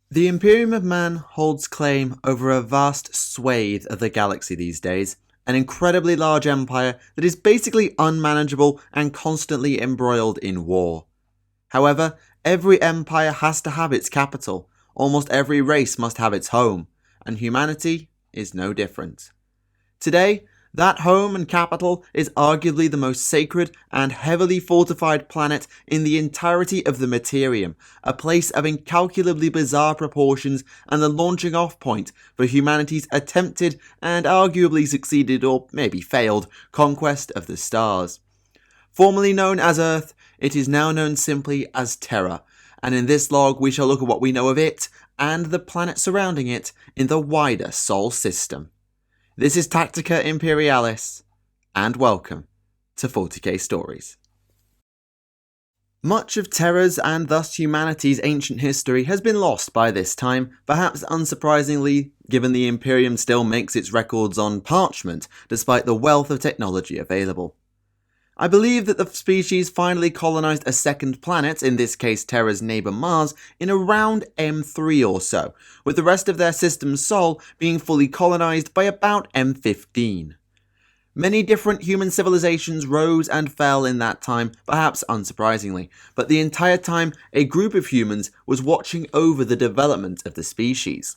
The Imperium of Man holds claim over a vast swathe of the galaxy these days, an incredibly large empire that is basically unmanageable and constantly embroiled in war. However, every empire has to have its capital, almost every race must have its home, and humanity is no different. Today, that home and capital is arguably the most sacred and heavily fortified planet in the entirety of the Materium, a place of incalculably bizarre proportions and the launching off point for humanity's attempted and arguably succeeded or maybe failed conquest of the stars. Formerly known as Earth, it is now known simply as Terra, and in this log we shall look at what we know of it and the planet surrounding it in the wider Sol system. This is Tactica Imperialis, and welcome to 40k Stories. Much of Terra's and thus humanity's ancient history has been lost by this time, perhaps unsurprisingly, given the Imperium still makes its records on parchment, despite the wealth of technology available. I believe that the species finally colonised a second planet, in this case Terra's neighbour Mars, in around M3 or so, with the rest of their system Sol being fully colonised by about M15. Many different human civilizations rose and fell in that time, perhaps unsurprisingly, but the entire time a group of humans was watching over the development of the species.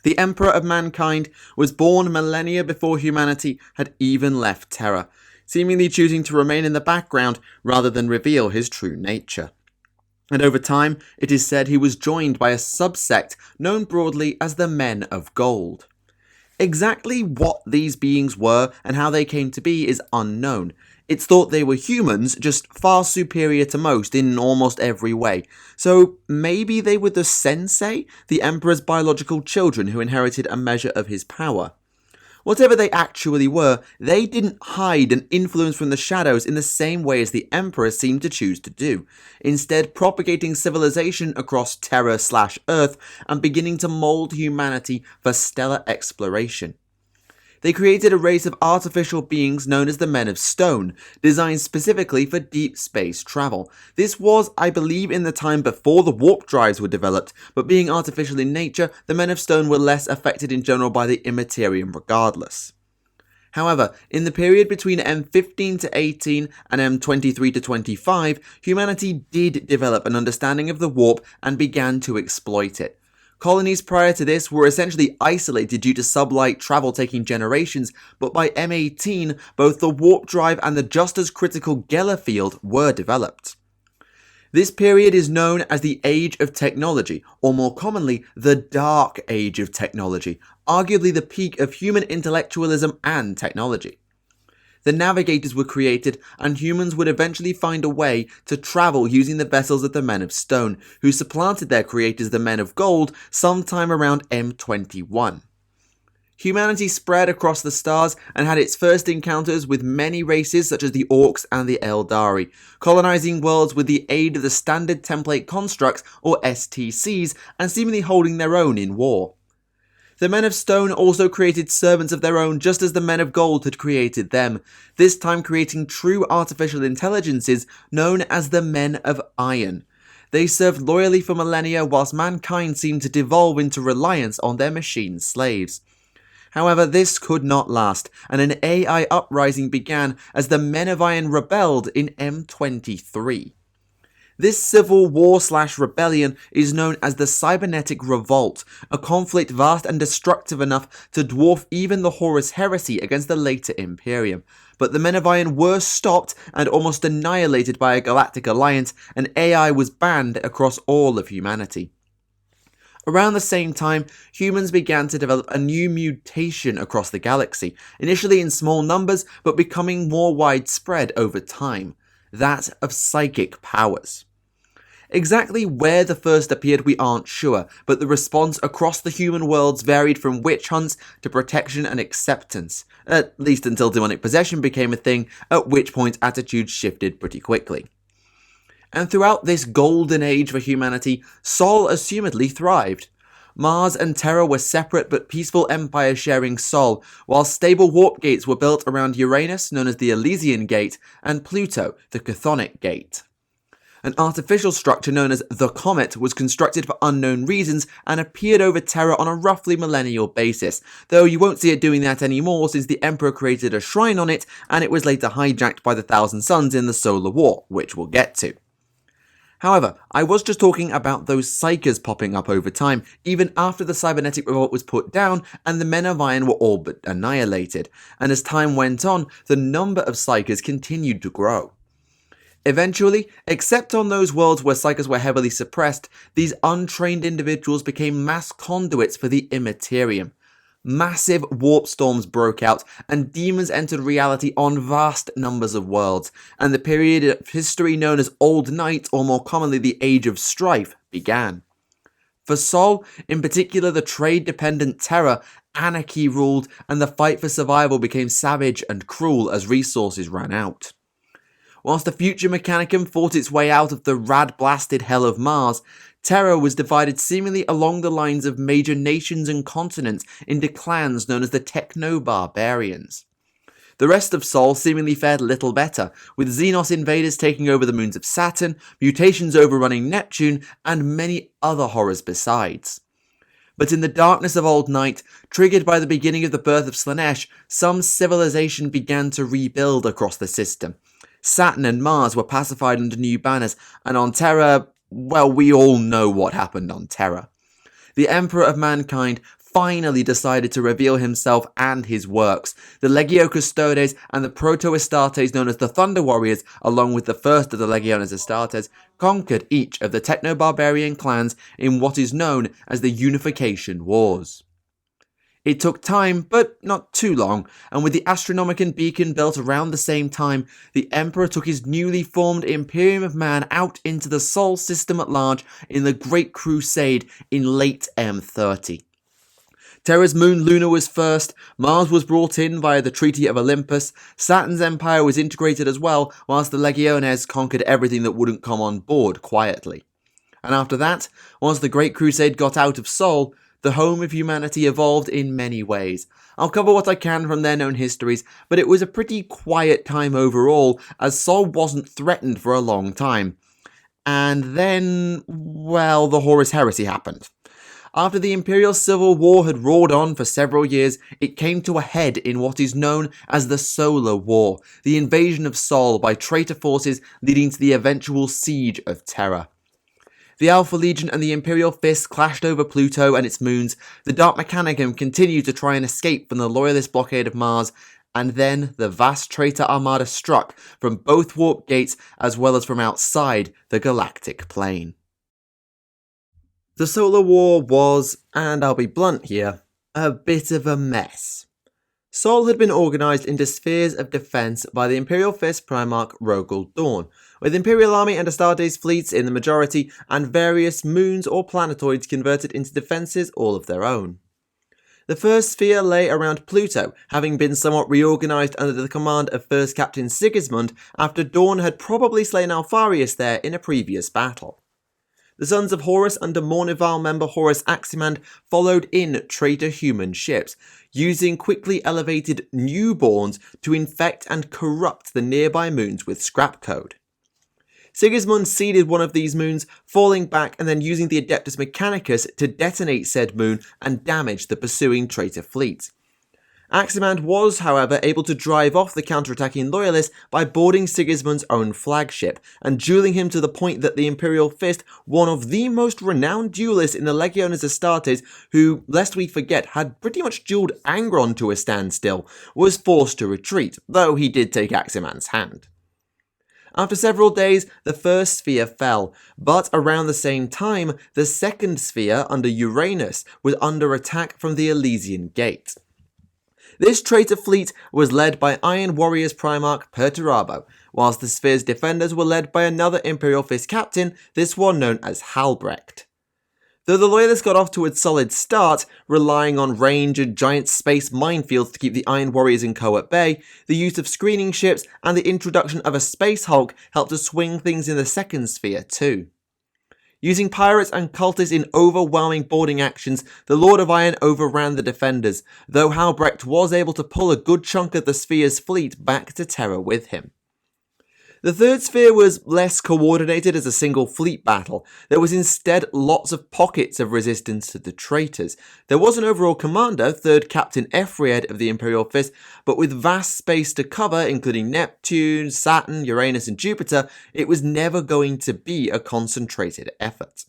The Emperor of Mankind was born millennia before humanity had even left Terra, seemingly choosing to remain in the background rather than reveal his true nature. And over time, it is said he was joined by a subsect known broadly as the Men of Gold. Exactly what these beings were and how they came to be is unknown. It's thought they were humans, just far superior to most in almost every way. So maybe they were the Sensei, the Emperor's biological children who inherited a measure of his power. Whatever they actually were, they didn't hide and influence from the shadows in the same way as the Emperor seemed to choose to do, instead propagating civilization across Terra/Earth and beginning to mold humanity for stellar exploration. They created a race of artificial beings known as the Men of Stone, designed specifically for deep space travel. This was, I believe, in the time before the warp drives were developed, but being artificial in nature, the Men of Stone were less affected in general by the Immaterium regardless. However, in the period between M15 to 18 and M23 to 25, humanity did develop an understanding of the warp and began to exploit it. Colonies prior to this were essentially isolated due to sublight travel taking generations, but by M18, both the warp drive and the just as critical Geller field were developed. This period is known as the Age of Technology, or more commonly, the Dark Age of Technology, arguably the peak of human intellectualism and technology. The navigators were created, and humans would eventually find a way to travel using the vessels of the Men of Stone, who supplanted their creators, the Men of Gold, sometime around M21. Humanity spread across the stars and had its first encounters with many races such as the Orcs and the Eldari, colonizing worlds with the aid of the Standard Template Constructs, or STCs, and seemingly holding their own in war. The Men of Stone also created servants of their own just as the Men of Gold had created them, this time creating true artificial intelligences known as the Men of Iron. They served loyally for millennia whilst mankind seemed to devolve into reliance on their machine slaves. However, this could not last, and an AI uprising began as the Men of Iron rebelled in M23. This civil war/rebellion is known as the Cybernetic Revolt, a conflict vast and destructive enough to dwarf even the Horus Heresy against the later Imperium. But the Men of Iron were stopped and almost annihilated by a galactic alliance, and AI was banned across all of humanity. Around the same time, humans began to develop a new mutation across the galaxy, initially in small numbers, but becoming more widespread over time. That of psychic powers. Exactly where the first appeared we aren't sure, but the response across the human worlds varied from witch hunts to protection and acceptance, at least until demonic possession became a thing, at which point attitudes shifted pretty quickly. And throughout this golden age for humanity, Sol assumedly thrived. Mars and Terra were separate but peaceful empires sharing Sol, while stable warp gates were built around Uranus, known as the Elysian Gate, and Pluto, the Chthonic Gate. An artificial structure known as the Comet was constructed for unknown reasons and appeared over Terra on a roughly millennial basis, though you won't see it doing that anymore since the Emperor created a shrine on it and it was later hijacked by the Thousand Suns in the Solar War, which we'll get to. However, I was just talking about those psykers popping up over time, even after the cybernetic revolt was put down and the Men of Iron were all but annihilated, and as time went on, the number of psykers continued to grow. Eventually, except on those worlds where psykers were heavily suppressed, these untrained individuals became mass conduits for the Immaterium. Massive warp storms broke out, and demons entered reality on vast numbers of worlds, and the period of history known as Old Night, or more commonly the Age of Strife, began. For Sol, in particular the trade-dependent Terra, anarchy ruled, and the fight for survival became savage and cruel as resources ran out. Whilst the future Mechanicum fought its way out of the rad-blasted hell of Mars, Terra was divided seemingly along the lines of major nations and continents into clans known as the Techno-Barbarians. The rest of Sol seemingly fared little better, with Xenos invaders taking over the moons of Saturn, mutations overrunning Neptune, and many other horrors besides. But in the darkness of Old Night, triggered by the beginning of the birth of Slaanesh, some civilization began to rebuild across the system. Saturn and Mars were pacified under new banners, and on Terra, well, we all know what happened on Terra. The Emperor of Mankind finally decided to reveal himself and his works. The Legio Custodes and the Proto-Astartes known as the Thunder Warriors, along with the first of the Legiones Astartes, conquered each of the Techno-Barbarian clans in what is known as the Unification Wars. It took time, but not too long, and with the Astronomicon beacon built around the same time, the Emperor took his newly formed Imperium of Man out into the Sol system at large in the Great Crusade in late M30. Terra's moon Luna was first, Mars was brought in via the Treaty of Olympus, Saturn's empire was integrated as well, whilst the Legiones conquered everything that wouldn't come on board quietly. And after that, once the Great Crusade got out of Sol, the home of humanity evolved in many ways. I'll cover what I can from their known histories, but it was a pretty quiet time overall, as Sol wasn't threatened for a long time. And then, well, the Horus Heresy happened. After the Imperial Civil War had roared on for several years, it came to a head in what is known as the Solar War, the invasion of Sol by traitor forces leading to the eventual siege of Terra. The Alpha Legion and the Imperial Fist clashed over Pluto and its moons, the Dark Mechanicum continued to try and escape from the Loyalist blockade of Mars, and then the vast traitor armada struck from both warp gates as well as from outside the galactic plane. The Solar War was, and I'll be blunt here, a bit of a mess. Sol had been organised into spheres of defence by the Imperial Fist Primarch Rogel Dawn, with Imperial Army and Astartes fleets in the majority, and various moons or planetoids converted into defences all of their own. The first sphere lay around Pluto, having been somewhat reorganised under the command of First Captain Sigismund after Dawn had probably slain Alpharius there in a previous battle. The Sons of Horus under Mournival member Horus Aximand followed in traitor human ships, using quickly elevated newborns to infect and corrupt the nearby moons with scrap code. Sigismund seeded one of these moons, falling back and then using the Adeptus Mechanicus to detonate said moon and damage the pursuing traitor fleet. Aximand was, however, able to drive off the counterattacking loyalists by boarding Sigismund's own flagship, and dueling him to the point that the Imperial Fist, one of the most renowned duelists in the Legiones Astartes, who, lest we forget, had pretty much duelled Angron to a standstill, was forced to retreat, though he did take Aximand's hand. After several days, the first sphere fell, but around the same time, the second sphere, under Uranus, was under attack from the Elysian Gate. This traitor fleet was led by Iron Warriors Primarch Perturabo, whilst the sphere's defenders were led by another Imperial Fist captain, this one known as Halbrecht. Though the Loyalists got off to a solid start, relying on range and giant space minefields to keep the Iron Warriors and co at bay, the use of screening ships and the introduction of a Space Hulk helped to swing things in the second sphere too. Using pirates and cultists in overwhelming boarding actions, the Lord of Iron overran the defenders, though Halbrecht was able to pull a good chunk of the sphere's fleet back to Terra with him. The third sphere was less coordinated as a single fleet battle. There was instead lots of pockets of resistance to the traitors. There was an overall commander, 3rd Captain Ephried of the Imperial Fist, but with vast space to cover, including Neptune, Saturn, Uranus and Jupiter, it was never going to be a concentrated effort.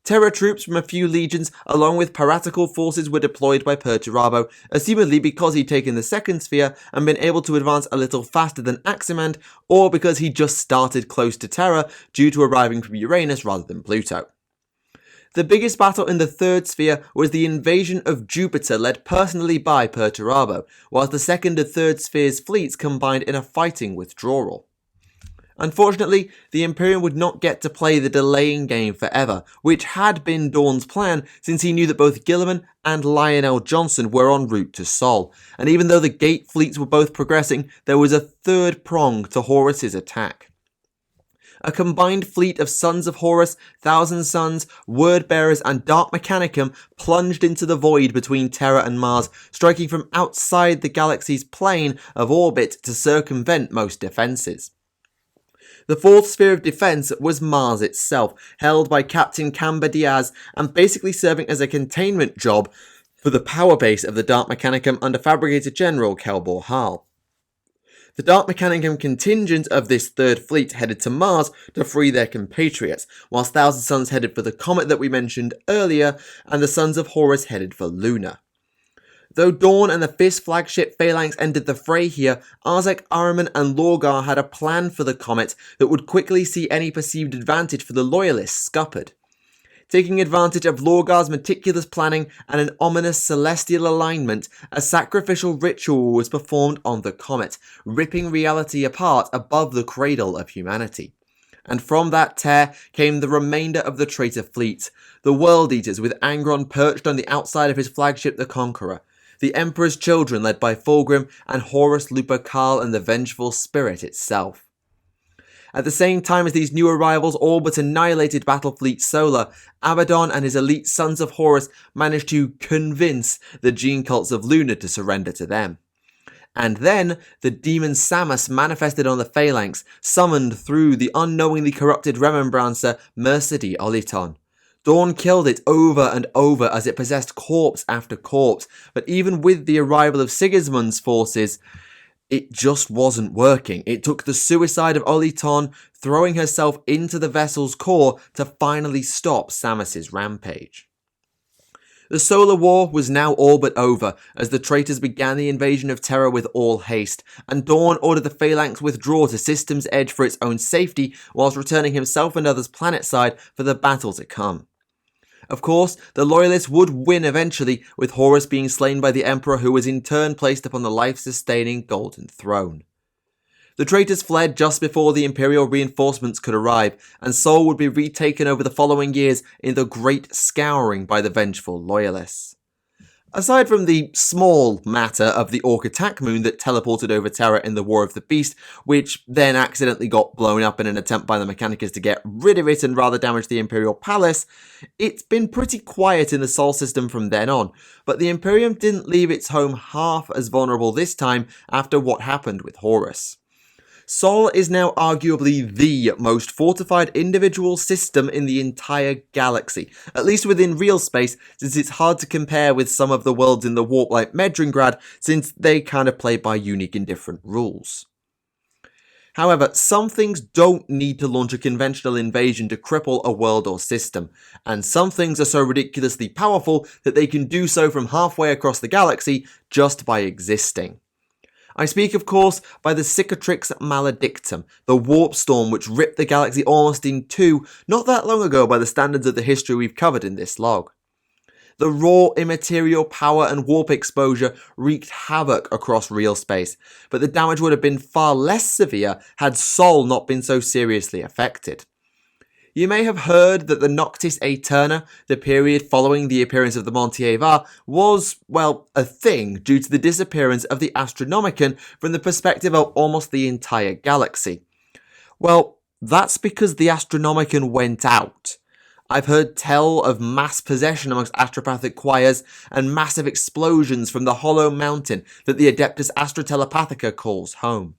Terra troops from a few legions, along with piratical forces, were deployed by Perturabo, assumedly because he'd taken the second sphere and been able to advance a little faster than Aximand, or because he just started close to Terra due to arriving from Uranus rather than Pluto. The biggest battle in the third sphere was the invasion of Jupiter led personally by Perturabo, whilst the second and third sphere's fleets combined in a fighting withdrawal. Unfortunately, the Imperium would not get to play the delaying game forever, which had been Dawn's plan since he knew that both Gilliman and Lionel Johnson were en route to Sol, and even though the Gate fleets were both progressing, there was a third prong to Horus's attack. A combined fleet of Sons of Horus, Thousand Sons, Word-Bearers and Dark Mechanicum plunged into the void between Terra and Mars, striking from outside the galaxy's plane of orbit to circumvent most defences. The fourth sphere of defence was Mars itself, held by Captain Camba Diaz and basically serving as a containment job for the power base of the Dark Mechanicum under Fabricator General Kelbor Hal. The Dark Mechanicum contingent of this third fleet headed to Mars to free their compatriots, whilst Thousand Sons headed for the comet that we mentioned earlier, and the Sons of Horus headed for Luna. Though Dawn and the Fist flagship Phalanx entered the fray here, Arzek, Ahriman and Lorgar had a plan for the comet that would quickly see any perceived advantage for the Loyalists scuppered. Taking advantage of Lorgar's meticulous planning and an ominous celestial alignment, a sacrificial ritual was performed on the comet, ripping reality apart above the cradle of humanity. And from that tear came the remainder of the traitor fleet, the World Eaters with Angron perched on the outside of his flagship the Conqueror, the Emperor's Children led by Fulgrim, and Horus Lupercal and the Vengeful Spirit itself. At the same time as these new arrivals all but annihilated Battlefleet Solar, Abaddon and his elite Sons of Horus managed to convince the gene cults of Luna to surrender to them. And then, the demon Samus manifested on the Phalanx, summoned through the unknowingly corrupted Remembrancer Mercedes Oliton. Dawn killed it over and over as it possessed corpse after corpse, but even with the arrival of Sigismund's forces, it just wasn't working. It took the suicide of Oliton, throwing herself into the vessel's core to finally stop Samus's rampage. The Solar War was now all but over, as the traitors began the invasion of Terra with all haste, and Dawn ordered the Phalanx withdraw to System's Edge for its own safety, whilst returning himself and others planetside for the battle to come. Of course, the Loyalists would win eventually, with Horus being slain by the Emperor, who was in turn placed upon the life-sustaining Golden Throne. The traitors fled just before the Imperial reinforcements could arrive, and Sol would be retaken over the following years in the Great Scouring by the vengeful Loyalists. Aside from the small matter of the Orc attack moon that teleported over Terra in the War of the Beast, which then accidentally got blown up in an attempt by the Mechanicus to get rid of it and rather damage the Imperial Palace, it's been pretty quiet in the Sol system from then on, but the Imperium didn't leave its home half as vulnerable this time after what happened with Horus. Sol is now arguably the most fortified individual system in the entire galaxy, at least within real space, since it's hard to compare with some of the worlds in the warp like Medringrad, since they kind of play by unique and different rules. However, some things don't need to launch a conventional invasion to cripple a world or system, and some things are so ridiculously powerful that they can do so from halfway across the galaxy just by existing. I speak, of course, by the Cicatrix Maledictum, the warp storm which ripped the galaxy almost in two not that long ago by the standards of the history we've covered in this log. The raw immaterial power and warp exposure wreaked havoc across real space, but the damage would have been far less severe had Sol not been so seriously affected. You may have heard that the Noctis Aeterna, the period following the appearance of the Montieva, was, well, a thing due to the disappearance of the Astronomicon from the perspective of almost the entire galaxy. Well, that's because the Astronomicon went out. I've heard tell of mass possession amongst astropathic choirs and massive explosions from the hollow mountain that the Adeptus Astrotelepathica calls home.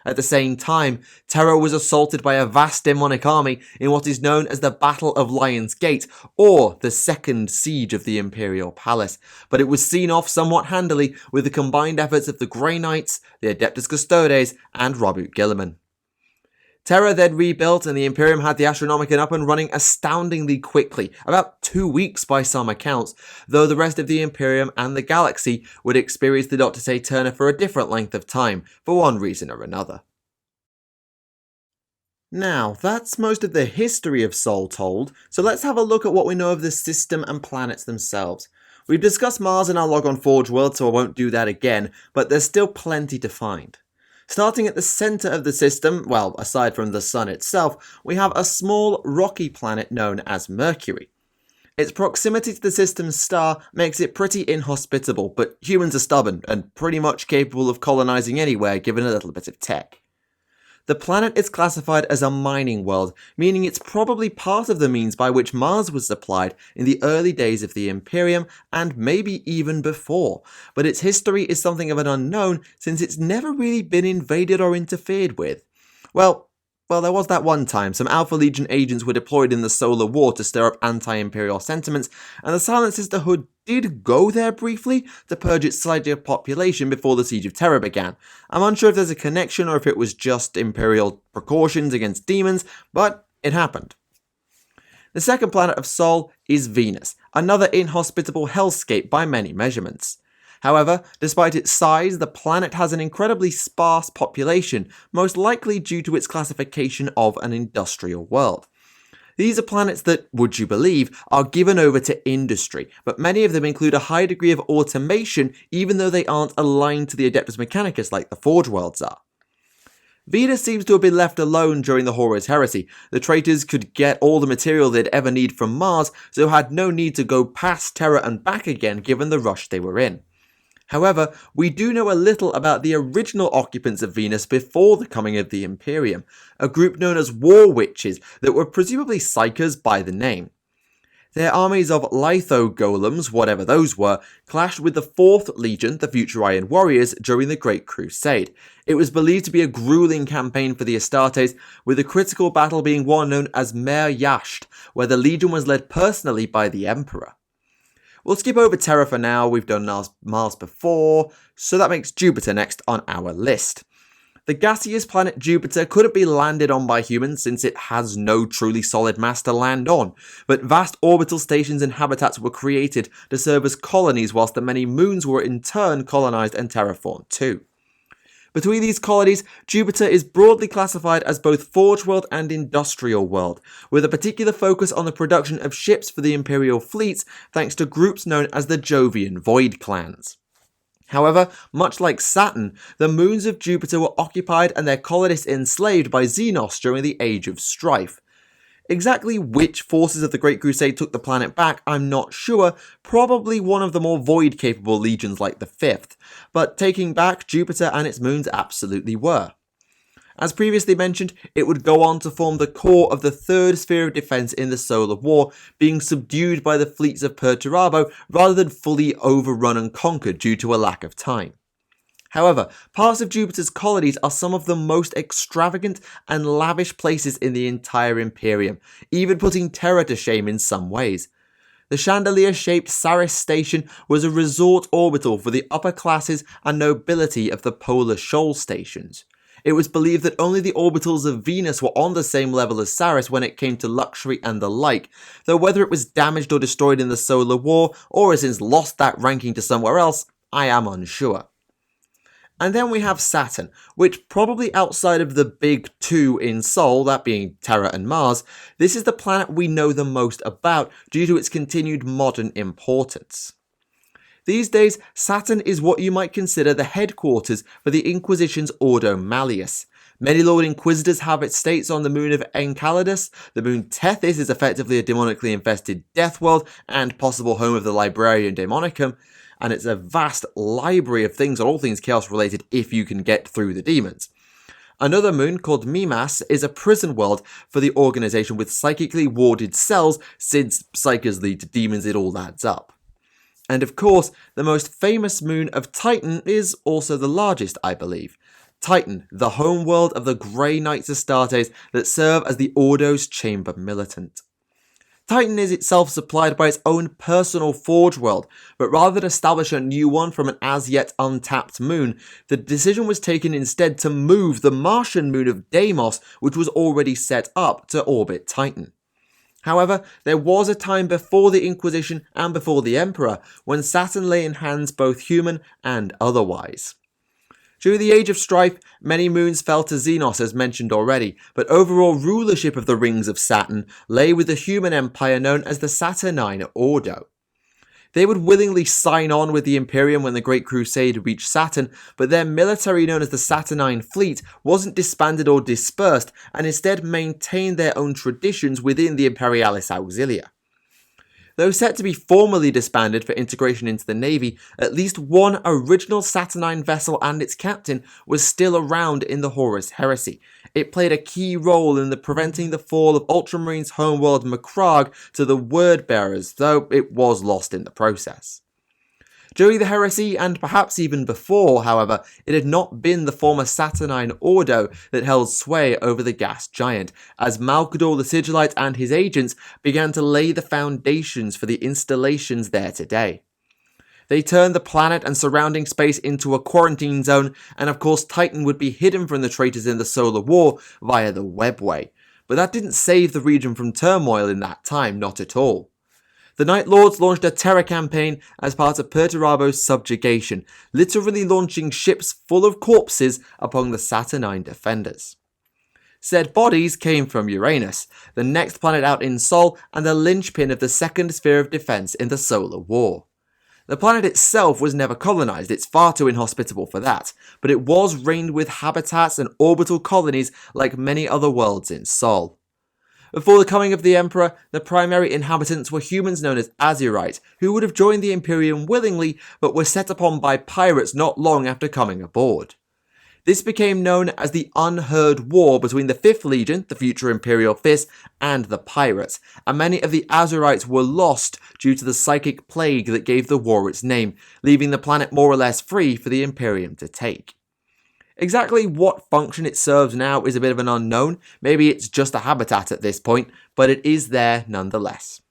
At the same time, Terra was assaulted by a vast demonic army in what is known as the Battle of Lion's Gate, or the Second Siege of the Imperial Palace, but it was seen off somewhat handily with the combined efforts of the Grey Knights, the Adeptus Custodes, and Robert Guilliman. Terra then rebuilt, and the Imperium had the Astronomicon up and running astoundingly quickly, about 2 weeks by some accounts, though the rest of the Imperium and the galaxy would experience the Doctor Turner for a different length of time, for one reason or another. Now, that's most of the history of Sol told, so let's have a look at what we know of the system and planets themselves. We've discussed Mars in our log on Forge World, so I won't do that again, but there's still plenty to find. Starting at the centre of the system, well, aside from the Sun itself, we have a small rocky planet known as Mercury. Its proximity to the system's star makes it pretty inhospitable, but humans are stubborn and pretty much capable of colonising anywhere given a little bit of tech. The planet is classified as a mining world, meaning it's probably part of the means by which Mars was supplied in the early days of the Imperium, and maybe even before, but its history is something of an unknown since it's never really been invaded or interfered with. Well, there was that one time some Alpha Legion agents were deployed in the Solar War to stir up anti-Imperial sentiments, and the Silent Sisterhood did go there briefly to purge its slighter population before the Siege of Terra began. I'm unsure if there's a connection or if it was just Imperial precautions against demons, but it happened. The second planet of Sol is Venus, another inhospitable hellscape by many measurements. However, despite its size, the planet has an incredibly sparse population, most likely due to its classification of an industrial world. These are planets that, would you believe, are given over to industry, but many of them include a high degree of automation even though they aren't aligned to the Adeptus Mechanicus like the Forge worlds are. Venus seems to have been left alone during the Horus Heresy. The traitors could get all the material they'd ever need from Mars, so had no need to go past Terra and back again given the rush they were in. However, we do know a little about the original occupants of Venus before the coming of the Imperium, a group known as War Witches that were presumably Psykers by the name. Their armies of litho-golems, whatever those were, clashed with the 4th Legion, the future Iron Warriors, during the Great Crusade. It was believed to be a grueling campaign for the Astartes, with the critical battle being one known as Mer Yasht, where the Legion was led personally by the Emperor. We'll skip over Terra for now, we've done Mars before, so that makes Jupiter next on our list. The gaseous planet Jupiter couldn't be landed on by humans since it has no truly solid mass to land on, but vast orbital stations and habitats were created to serve as colonies whilst the many moons were in turn colonised and terraformed too. Between these colonies, Jupiter is broadly classified as both Forge World and Industrial World, with a particular focus on the production of ships for the Imperial fleets thanks to groups known as the Jovian Void Clans. However, much like Saturn, the moons of Jupiter were occupied and their colonists enslaved by Xenos during the Age of Strife. Exactly which forces of the Great Crusade took the planet back, I'm not sure, probably one of the more void-capable legions like the 5th, but taking back Jupiter and its moons absolutely were. As previously mentioned, it would go on to form the core of the 3rd sphere of defense in the Solar War, being subdued by the fleets of Perturabo rather than fully overrun and conquered due to a lack of time. However, parts of Jupiter's colonies are some of the most extravagant and lavish places in the entire Imperium, even putting Terra to shame in some ways. The chandelier-shaped Saris station was a resort orbital for the upper classes and nobility of the polar shoal stations. It was believed that only the orbitals of Venus were on the same level as Saris when it came to luxury and the like, though whether it was damaged or destroyed in the Solar War, or has since lost that ranking to somewhere else, I am unsure. And then we have Saturn, which probably outside of the big two in Sol, that being Terra and Mars, this is the planet we know the most about due to its continued modern importance. These days, Saturn is what you might consider the headquarters for the Inquisition's Ordo Malleus. Many Lord Inquisitors have estates on the moon of Enceladus. The moon Tethys is effectively a demonically infested death world and possible home of the Librarian Demonicum, and it's a vast library of things, all things chaos related, if you can get through the demons. Another moon, called Mimas, is a prison world for the organization with psychically warded cells, since psychers lead to demons, it all adds up. And of course, the most famous moon of Titan is also the largest, I believe. Titan, the homeworld of the Grey Knights Astartes that serve as the Ordo's chamber militant. Titan is itself supplied by its own personal forge world, but rather than establish a new one from an as yet untapped moon, the decision was taken instead to move the Martian moon of Deimos, which was already set up to orbit Titan. However, there was a time before the Inquisition and before the Emperor when Saturn lay in hands both human and otherwise. During the Age of Strife, many moons fell to Xenos as mentioned already, but overall rulership of the rings of Saturn lay with the human empire known as the Saturnine Ordo. They would willingly sign on with the Imperium when the Great Crusade reached Saturn, but their military known as the Saturnine Fleet wasn't disbanded or dispersed, and instead maintained their own traditions within the Imperialis Auxilia. Though set to be formally disbanded for integration into the Navy, at least one original Saturnine vessel and its captain was still around in the Horus Heresy. It played a key role in preventing the fall of Ultramarines' homeworld Macragge to the Word-Bearers, though it was lost in the process. During the Heresy, and perhaps even before, however, it had not been the former Saturnine Ordo that held sway over the gas giant, as Malkador the Sigillite and his agents began to lay the foundations for the installations there today. They turned the planet and surrounding space into a quarantine zone, and of course Titan would be hidden from the traitors in the Solar War via the Webway. But that didn't save the region from turmoil in that time, not at all. The Night Lords launched a Terra campaign as part of Perturabo's subjugation, literally launching ships full of corpses upon the Saturnine defenders. Said bodies came from Uranus, the next planet out in Sol and the linchpin of the second sphere of defense in the Solar War. The planet itself was never colonized, it's far too inhospitable for that, but it was ringed with habitats and orbital colonies like many other worlds in Sol. Before the coming of the Emperor, the primary inhabitants were humans known as Azurite, who would have joined the Imperium willingly, but were set upon by pirates not long after coming aboard. This became known as the Unheard War between the 5th Legion, the future Imperial Fist, and the pirates, and many of the Azurites were lost due to the psychic plague that gave the war its name, leaving the planet more or less free for the Imperium to take. Exactly what function it serves now is a bit of an unknown, maybe it's just a habitat at this point, but it is there nonetheless.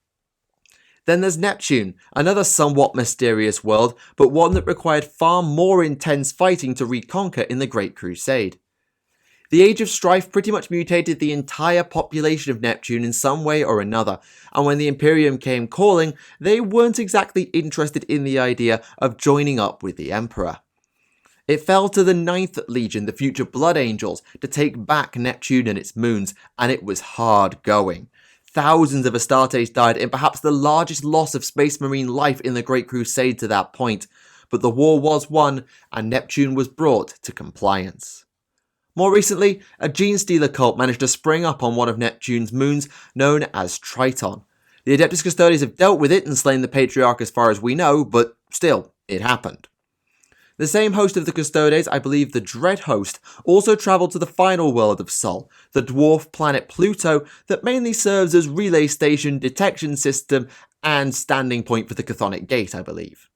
Then there's Neptune, another somewhat mysterious world, but one that required far more intense fighting to reconquer in the Great Crusade. The Age of Strife pretty much mutated the entire population of Neptune in some way or another, and when the Imperium came calling, they weren't exactly interested in the idea of joining up with the Emperor. It fell to the 9th Legion, the future Blood Angels, to take back Neptune and its moons, and it was hard going. Thousands of Astartes died in perhaps the largest loss of Space Marine life in the Great Crusade to that point, but the war was won, and Neptune was brought to compliance. More recently, a Gene Stealer cult managed to spring up on one of Neptune's moons, known as Triton. The Adeptus Custodes have dealt with it and slain the Patriarch as far as we know, but still, it happened. The same host of the Custodes, I believe the Dread Host, also travelled to the final world of Sol, the dwarf planet Pluto that mainly serves as relay station, detection system, and standing point for the Chthonic Gate, I believe.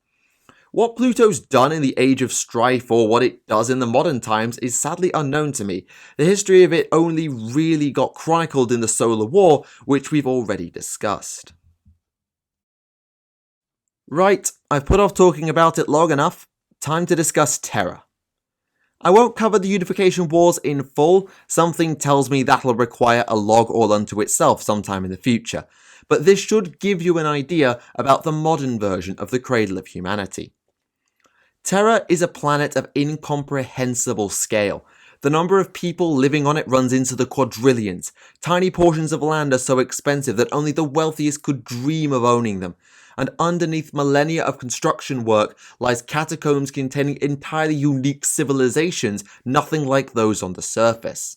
What Pluto's done in the Age of Strife or what it does in the modern times is sadly unknown to me. The history of it only really got chronicled in the Solar War, which we've already discussed. Right, I've put off talking about it long enough. Time to discuss Terra. I won't cover the Unification Wars in full, something tells me that'll require a log all unto itself sometime in the future, but this should give you an idea about the modern version of the Cradle of Humanity. Terra is a planet of incomprehensible scale. The number of people living on it runs into the quadrillions. Tiny portions of land are so expensive that only the wealthiest could dream of owning them. And underneath millennia of construction work lies catacombs containing entirely unique civilizations, nothing like those on the surface.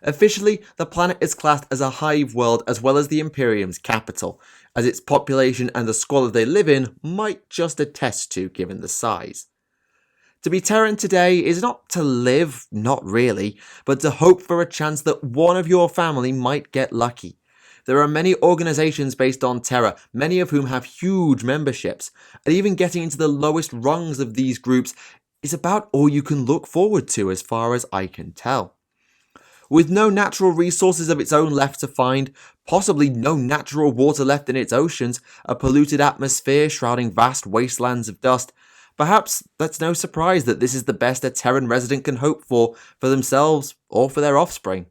Officially, the planet is classed as a hive world as well as the Imperium's capital, as its population and the squalor they live in might just attest to given the size. To be Terran today is not to live, not really, but to hope for a chance that one of your family might get lucky. There are many organizations based on Terra, many of whom have huge memberships, and even getting into the lowest rungs of these groups is about all you can look forward to as far as I can tell. With no natural resources of its own left to find, possibly no natural water left in its oceans, a polluted atmosphere shrouding vast wastelands of dust, perhaps that's no surprise that this is the best a Terran resident can hope for themselves or for their offspring.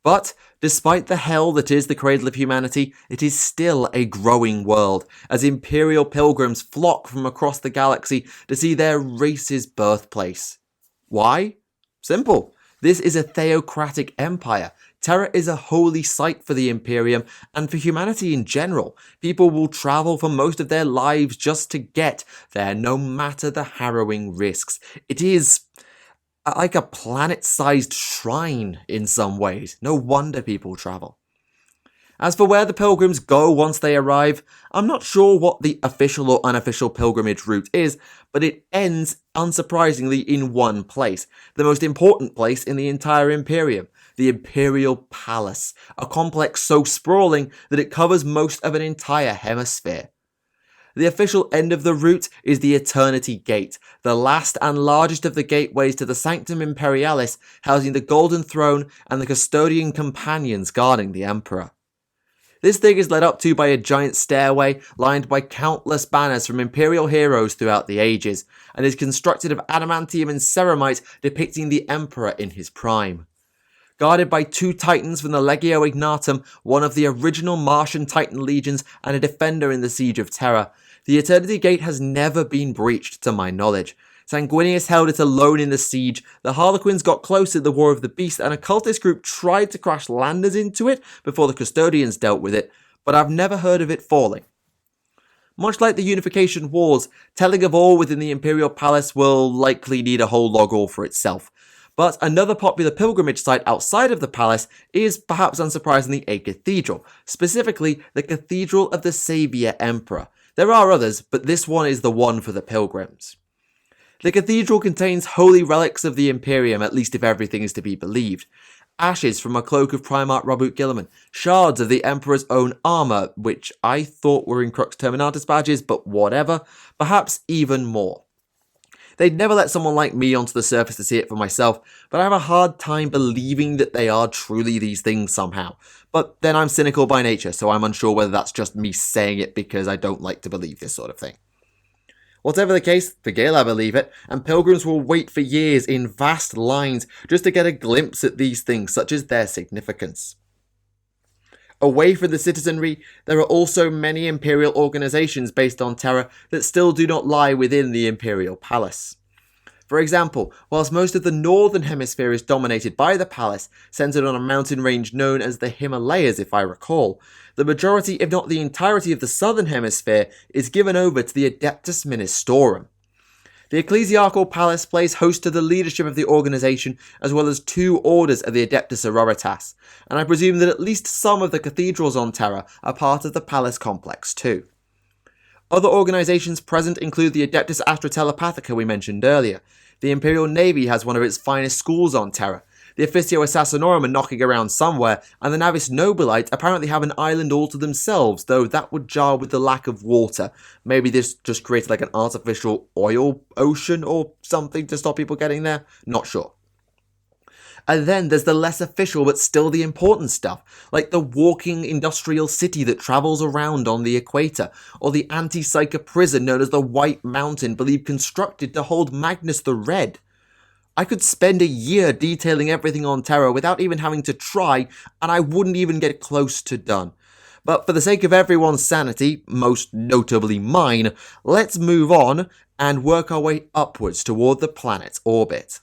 But, despite the hell that is the cradle of humanity, it is still a growing world, as Imperial pilgrims flock from across the galaxy to see their race's birthplace. Why? Simple. This is a theocratic empire. Terra is a holy site for the Imperium, and for humanity in general. People will travel for most of their lives just to get there, no matter the harrowing risks. It is like a planet-sized shrine in some ways. No wonder people travel. As for where the pilgrims go once they arrive, I'm not sure what the official or unofficial pilgrimage route is, but it ends, unsurprisingly, in one place. The most important place in the entire Imperium. The Imperial Palace. A complex so sprawling that it covers most of an entire hemisphere. The official end of the route is the Eternity Gate, the last and largest of the gateways to the Sanctum Imperialis, housing the Golden Throne and the custodian companions guarding the Emperor. This thing is led up to by a giant stairway lined by countless banners from Imperial heroes throughout the ages, and is constructed of adamantium and ceramite depicting the Emperor in his prime. Guarded by two titans from the Legio Ignatum, one of the original Martian Titan legions and a defender in the Siege of Terra, the Eternity Gate has never been breached to my knowledge. Sanguinius held it alone in the siege, the Harlequins got close in the War of the Beast, and a cultist group tried to crash landers into it before the Custodians dealt with it, but I've never heard of it falling. Much like the Unification Wars, telling of all within the Imperial Palace will likely need a whole log all for itself. But another popular pilgrimage site outside of the palace is, perhaps unsurprisingly, a cathedral, specifically the Cathedral of the Saviour Emperor. There are others, but this one is the one for the pilgrims. The cathedral contains holy relics of the Imperium, at least if everything is to be believed. Ashes from a cloak of Primarch Robert Gilliman, shards of the Emperor's own armour, which I thought were in Crux Terminatus badges, but whatever, perhaps even more. They'd never let someone like me onto the surface to see it for myself, but I have a hard time believing that they are truly these things somehow. But then I'm cynical by nature, so I'm unsure whether that's just me saying it because I don't like to believe this sort of thing. Whatever the case, for Gale I believe it, and pilgrims will wait for years in vast lines just to get a glimpse at these things, such as their significance. Away from the citizenry, there are also many Imperial Organizations based on Terra that still do not lie within the Imperial Palace. For example, whilst most of the northern hemisphere is dominated by the palace, centered on a mountain range known as the Himalayas if I recall, the majority, if not the entirety of the southern hemisphere, is given over to the Adeptus Ministorum. The Ecclesiarchal Palace plays host to the leadership of the organization, as well as two orders of the Adeptus Sororitas, and I presume that at least some of the cathedrals on Terra are part of the palace complex too. Other organizations present include the Adeptus Astra Telepathica we mentioned earlier. The Imperial Navy has one of its finest schools on Terra. The Officio Assassinorum are knocking around somewhere, and the Navis Nobilites apparently have an island all to themselves, though that would jar with the lack of water. Maybe this just creates like an artificial oil ocean or something to stop people getting there? Not sure. And then there's the less official but still the important stuff, like the walking industrial city that travels around on the equator, or the anti-psyker prison known as the White Mountain, believed constructed to hold Magnus the Red. I could spend a year detailing everything on Terra without even having to try, and I wouldn't even get close to done. But for the sake of everyone's sanity, most notably mine, let's move on and work our way upwards toward the planet's orbit.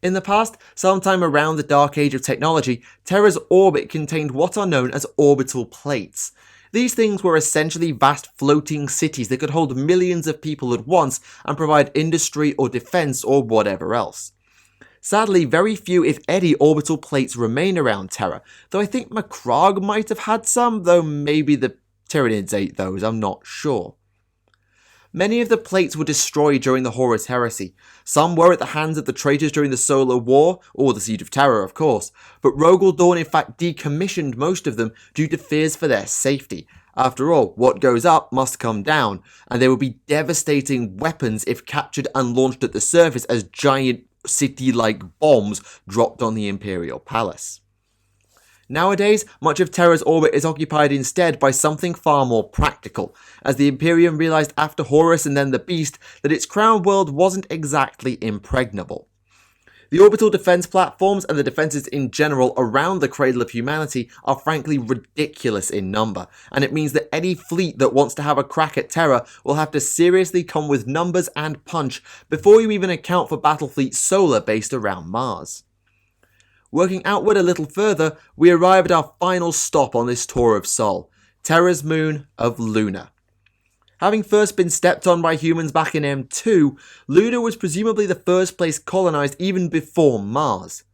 In the past, sometime around the Dark Age of technology, Terra's orbit contained what are known as orbital plates. These things were essentially vast floating cities that could hold millions of people at once and provide industry or defense or whatever else. Sadly, very few, if any, orbital plates remain around Terra, though I think Macragge might have had some, though maybe the Tyranids ate those, I'm not sure. Many of the plates were destroyed during the Horus Heresy. Some were at the hands of the traitors during the Solar War, or the Siege of Terra of course, but Rogel Dawn in fact decommissioned most of them due to fears for their safety. After all, what goes up must come down, and they would be devastating weapons if captured and launched at the surface as giant city-like bombs dropped on the Imperial Palace. Nowadays, much of Terra's orbit is occupied instead by something far more practical, as the Imperium realised after Horus and then the Beast that its crown world wasn't exactly impregnable. The orbital defense platforms and the defenses in general around the Cradle of Humanity are frankly ridiculous in number, and it means that any fleet that wants to have a crack at Terra will have to seriously come with numbers and punch before you even account for Battlefleet Solar based around Mars. Working outward a little further, we arrive at our final stop on this tour of Sol, Terra's moon of Luna. Having first been stepped on by humans back in M2, Luna was presumably the first place colonized even before Mars.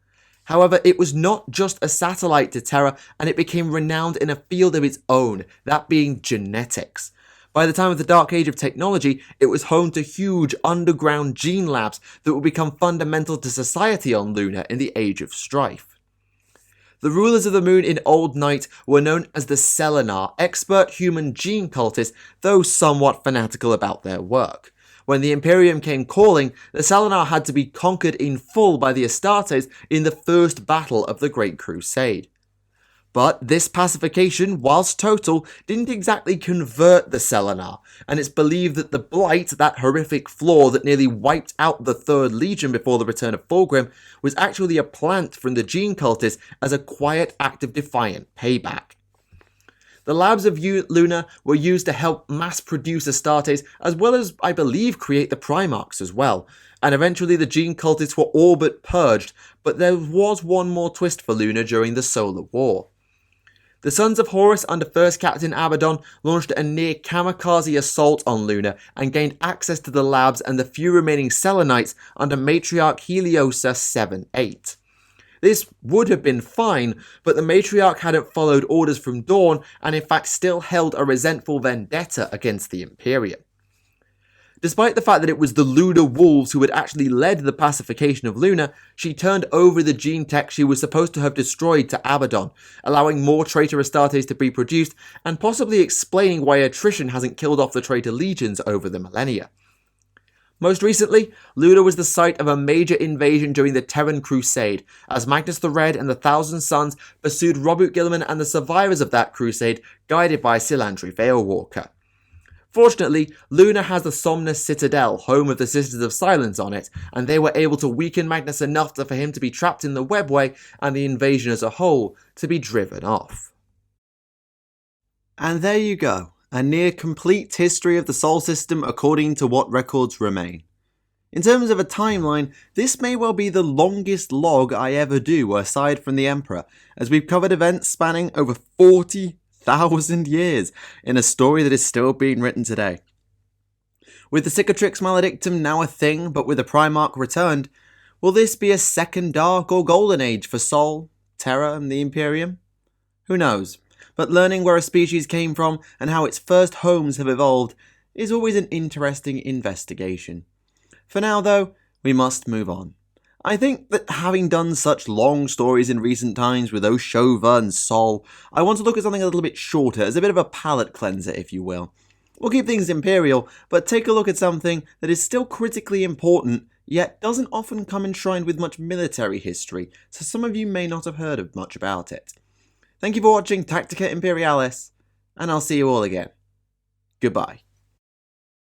However, it was not just a satellite to Terra, and it became renowned in a field of its own, that being genetics. By the time of the Dark Age of technology, it was home to huge underground gene labs that would become fundamental to society on Luna in the Age of Strife. The rulers of the moon in Old Night were known as the Selenar, expert human gene cultists, though somewhat fanatical about their work. When the Imperium came calling, the Selenar had to be conquered in full by the Astartes in the first battle of the Great Crusade. But this pacification, whilst total, didn't exactly convert the Selenar, and it's believed that the Blight, that horrific flaw that nearly wiped out the Third Legion before the return of Fulgrim, was actually a plant from the Gene Cultists as a quiet act of defiant payback. The labs of Luna were used to help mass-produce Astartes, as well as, I believe, create the Primarchs as well, and eventually the Gene Cultists were all but purged, but there was one more twist for Luna during the Solar War. The Sons of Horus under First Captain Abaddon launched a near-kamikaze assault on Luna and gained access to the labs and the few remaining Selenites under Matriarch Heliosa 7-8. This would have been fine, but the Matriarch hadn't followed orders from Dawn and in fact still held a resentful vendetta against the Imperium. Despite the fact that it was the Lunar Wolves who had actually led the pacification of Luna, she turned over the gene tech she was supposed to have destroyed to Abaddon, allowing more traitor Astartes to be produced, and possibly explaining why attrition hasn't killed off the traitor legions over the millennia. Most recently, Luna was the site of a major invasion during the Terran Crusade, as Magnus the Red and the Thousand Sons pursued Robert Gilliman and the survivors of that crusade, guided by Silandri Veilwalker. Fortunately, Luna has the Somnus Citadel, home of the Sisters of Silence, on it, and they were able to weaken Magnus enough for him to be trapped in the webway and the invasion as a whole to be driven off. And there you go, a near complete history of the Sol system according to what records remain. In terms of a timeline, this may well be the longest log I ever do aside from the Emperor, as we've covered events spanning over 40,000 years in a story that is still being written today. With the Cicatrix Maledictum now a thing, but with the Primarch returned, will this be a second Dark or Golden Age for Sol, Terra, and the Imperium? Who knows, but learning where a species came from and how its first homes have evolved is always an interesting investigation. For now though, we must move on. I think that having done such long stories in recent times with Oshova and Sol, I want to look at something a little bit shorter, as a bit of a palate cleanser if you will. We'll keep things imperial, but take a look at something that is still critically important, yet doesn't often come enshrined with much military history, so some of you may not have heard of much about it. Thank you for watching Tactica Imperialis, and I'll see you all again. Goodbye.